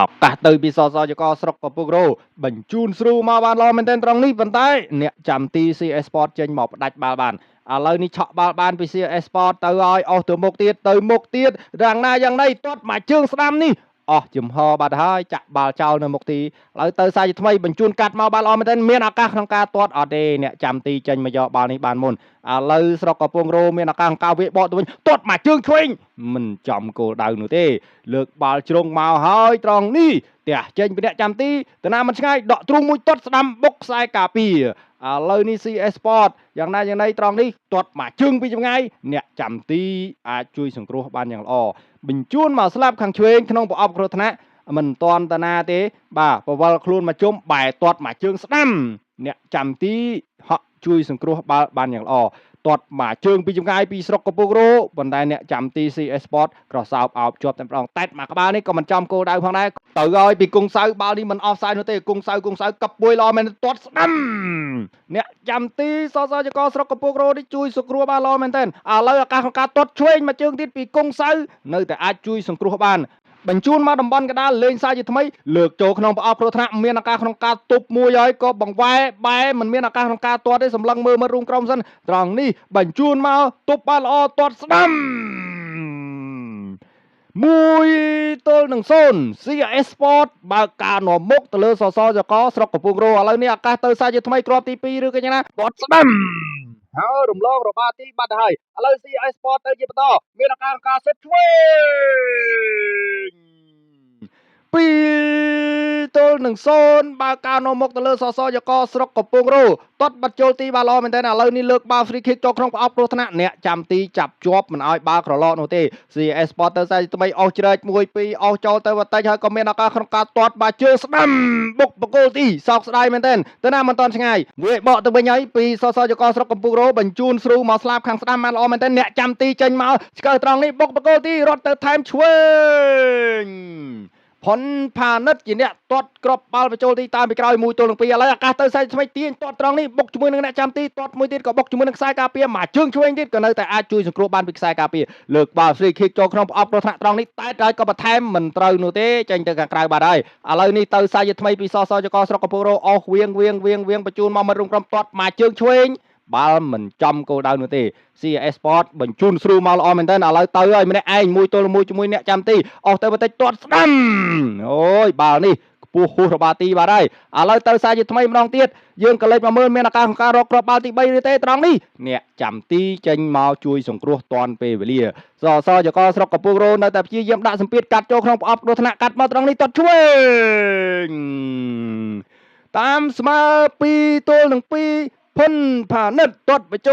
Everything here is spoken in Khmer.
ឱកាសទៅពីសសចកស្រុកកំពង់រោបញ្ជូនស្រូវមកបានល្អមែនទែនត្រង់នេះប៉ុន្តែអ្នកចាំទី CS Sport ចេញមកផ្ដាច់បាល់បានឥឡូវនេះឆក់បាល់បានពី CS Sport ទៅឲ្យអស់ទៅមុខទៀតយ៉ាងណាយ៉ាងណីទាត់មកជើងស្ដាំនេះអស់ចំហបាត់ហើយចាក់បាល់ចោលនៅមុខទីឥឡូវទៅសាជាថ្មីបញ្ជូនកាត់មកបាល់ល្អមែនទែនមានឱកាសក្នុងការទាត់អត់ទេអ្នកចាំទីចេញមកយកបាល់នេះបានមុនឥឡូវស្រុកកំពង់រោមានឱកាសក្នុងការវាបកទៅវិញទាត់មកជើងឆ្វេងមិនចំគោលដៅនោះទេលើកបាល់ជ្រុងមកហើយត្រង់នេះផ្ទះចេញពីអ្នកចាំទីតាណាមិនឆ្ងាយដកទ្រូងមួយទាត់ស្ដាំបុកខ្សែការពារឥឡូវនេះ CS Sport យ៉ាងណាយ៉ាងណីត្រង់នេះទាត់មកជើងពីចម្ងាយអ្នកចាំទីអាចជួយសង្គ្រោះបានយ៉ាងល្អបញ្ជូនមកស្លាប់ខាងឆ្វេងក្នុងប្រអប់គ្រោះថ្នាក់មិនតាន់តាណាទេបាទបវលខ្លួនមកជុំបែរទាត់មកជើងស្ដាំអ្នកចាំទីហក់ជួយសង្គ្រោះបាល់បានយ៉ាងល្អទាត់មកជើងពីចម្ងាយពីស្រុកកំពង់រោប៉ុន្តែអ្នកចាំទី CS Sport ក្រសោបអោបជាប់តែម្ដងតែតមកក្បាលនេះក៏មិនចំគោលដៅផងដែរទៅឲ្យពីគង់សៅបាល់នេះមិនអស់សាយនោះទេគង់សៅកັບពួយល្អមែនទាត់ស្ដាំអ្នកចាំទីសសចកស្រុកកំពង់រោនេះជួយសង្គ្រោះបានល្អមែនទែនឥឡូវឱកាសក្នុងការទាត់ឆ្វេងមកជើងទៀតពីគង់សៅនៅតែអាចជួយសង្គ្រោះបានបញ្ជូនមកតំបន់កណ្ដាលលេងសាជាថ្មីលើកចូលក្នុងប្រអប់គ្រោះថ្នាក់មានឱកាសក្នុងការទប់មួយហើយក៏បង្វែបែមិនមានឱកាសក្នុងការទាត់ទេសម្លឹងមើលរូងក្រុមសិនត្រង់នេះបញ្ជូនមកទប់បានល្អទាត់ស្ដាំ1-0 CS Sport បើកការនាំមុខទៅលើសសចកស្រុកកំពង់រោឥឡូវនេះឱកាសទៅសាជាថ្មីគ្រាប់ទី2ឬក៏យ៉ាងណាទាត់ស្ដាំហើយរំលងរបាទីបាត់ហើយឥឡូវ CS Sport ទៅជាបន្តមានឱកាសក្នុងការសិតឆ្វេង2-0បើកការនាំមុខទៅលើសសចកស្រុកកំពង់រោទាត់បាត់ចូលទីបាល់ល្អមែនទែនឥឡូវនេះលើកបាល់ free kick ចូលក្នុងប្រអប់គ្រោះថ្នាក់អ្នកចាំទីចាប់ជាប់មិនឲ្យបាល់ក្រឡកនោះទេ CS Sport ទៅសាយថ្មីអស់ជ្រែក1-2អស់ចូលទៅបន្តិចហើយក៏មានឱកាសក្នុងការទាត់បាល់ជើងស្ដាំបុកបកគោលទីសោកស្ដាយមែនទែនទៅណាមិនតាន់ឆ្ងាយវាបកទៅវិញហើយពីសសចកស្រុកកំពង់រោបញ្ជូនស្រូវមកស្លាប់ខាងស្ដាំបានល្អមែនទែនអ្នកចាំទីចេញមកឆ្កឹះត្រង់នេះបុកបកគោលទីរត់ទៅថែមឆ្វេងផុនផានិតជាអ្នកទាត់ក្របបាល់បញ្ចូលទីតាមពីក្រោយ1-2ឥឡូវឱកាសទៅសាយថ្មីទាញទាត់ត្រង់នេះបុកជាមួយនឹងអ្នកចាំទីទាត់មួយទៀតក៏បុកជាមួយនឹងខ្សែការពារមកជើងឆ្វេងទៀតក៏នៅតែអាចជួយសង្គ្រោះបានពីខ្សែការពារលើកបាល់ free kick ចូលក្នុងប្រអប់គ្រោះថ្នាក់ត្រង់នេះតែហើយក៏បន្ថែមមិនត្រូវនោះទេចេញទៅខាងក្រៅបាត់ហើយឥឡូវនេះទៅសាយថ្មីពីសសចកស្រុកកំពង់រោអស់វៀងបញ្ជូនមកមិត្តរួមក្រុមទាត់មកជើងឆ្វេងបាល់មិនចំគោលដៅនោះទេ CS Sport បញ្ជូនស្រួលមកល្អមែនទែនឥឡូវទៅហើយម្នាក់ឯង1-1ជាមួយអ្នកចាំទីអស់ទៅបន្តិចទាត់ស្ដាំអូយបាល់នេះខ្ពស់ហួសរបាទីបាត់ហើយឥឡូវទៅសាជាថ្មីម្ដងទៀតយើងក៏លេចមកមើលមានឱកាសក្នុងការរកគ្រាប់បាល់ទី3ឬទេត្រង់នេះអ្នកចាំទីចេញមកជួយសង្គ្រោះតាន់ពេលវេលាសសចកស្រុកកំពង់រោនៅតែព្យាយាមដាក់សម្ពាធកាត់ចូលក្នុងប្រអប់គ្រោះថ្នាក់កាត់មកត្រង់នេះទាត់ឆ្វេងតាមស្មើ2-2ផុនផានិតទាត់បញ្ចូល